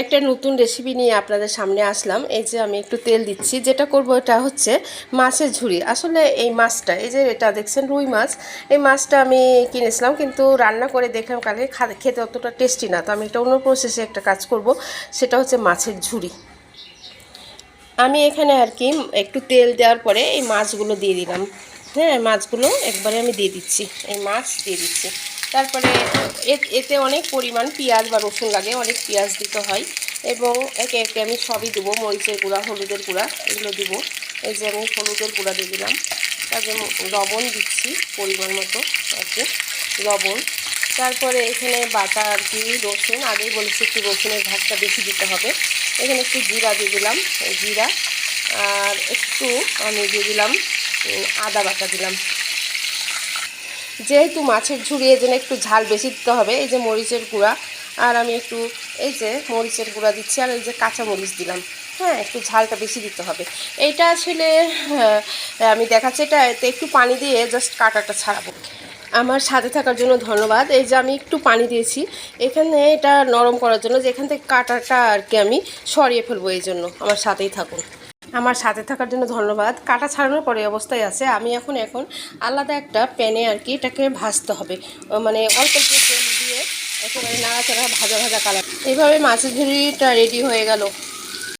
একটা নতুন রেসিপি নিয়ে আপনাদের সামনে আসলাম। এই যে আমি একটু তেল দিচ্ছি, যেটা করব এটা হচ্ছে মাছের ঝুরি। আসলে এই মাছটা, এই যে এটা দেখছেন রুই মাছ, এই মাছটা আমি কিনেছিলাম, কিন্তু রান্না করে দেখলাম কালকে খেতে অতটা টেস্টি না। তো আমি একটা অন্য প্রসেসে একটা কাজ করব, সেটা হচ্ছে মাছের ঝুরি। আমি এখানে আর কি একটু তেল দেওয়ার পরে এই মাছগুলো দিয়ে দিলাম। হ্যাঁ, মাছগুলো একবারে আমি দিয়ে দিচ্ছি, এই মাছ দিয়ে দিচ্ছি। তারপরে এতে অনেক পরিমাণ পেঁয়াজ বা রসুন লাগে, অনেক পেঁয়াজ দিতে হয়। এবং একে একে আমি সবই দেবো, মরিচের গুঁড়া, হলুদের গুঁড়া, এগুলো দিব। এই যে আমি হলুদের গুঁড়া দিয়ে দিলাম, তারপরে লবণ দিচ্ছি পরিমাণ মতো আর কি, লবণ। তারপরে এখানে বাটা আর কি রসুন, আগেই বলেছি একটু রসুনের ভাগটা বেশি দিতে হবে। এখানে একটু জিরা দিয়ে দিলাম, জিরা। আর একটু আমি দিয়ে দিলাম আদা বাটা দিলাম। যেহেতু মাছের ঝুড়ি, এই জন্য একটু ঝাল বেশি দিতে হবে। এই যে মরিচের গুঁড়া, আর আমি একটু এই যে মরিচের গুঁড়া দিচ্ছি, আর এই যে কাঁচা মরিচ দিলাম। হ্যাঁ, একটু ঝালটা বেশি দিতে হবে। এইটা আসলে আমি দেখাচ্ছি, এটা এতে একটু পানি দিয়ে জাস্ট কাঁটাটা ছাড়াবো। আমার সাথে থাকার জন্য ধন্যবাদ। এই যে আমি একটু পানি দিয়েছি এখানে, এটা নরম করার জন্য, যে এখান থেকে কাঁটাটা আর কি আমি সরিয়ে ফেলবো। এই জন্য আমার সাথেই থাকুন। আমার সাথে থাকার জন্য ধন্যবাদ। কাটা ছাড়ানোর পরে অবস্থায় আছে। আমি এখন আলাদা একটা প্যানে আর কি এটাকে ভাজতে হবে, মানে অল্প অল্প তেল দিয়ে একেবারে নাড়াচাড়া ভাজা ভাজা কালার। এইভাবে মাছের ঝুড়িটা রেডি হয়ে গেল।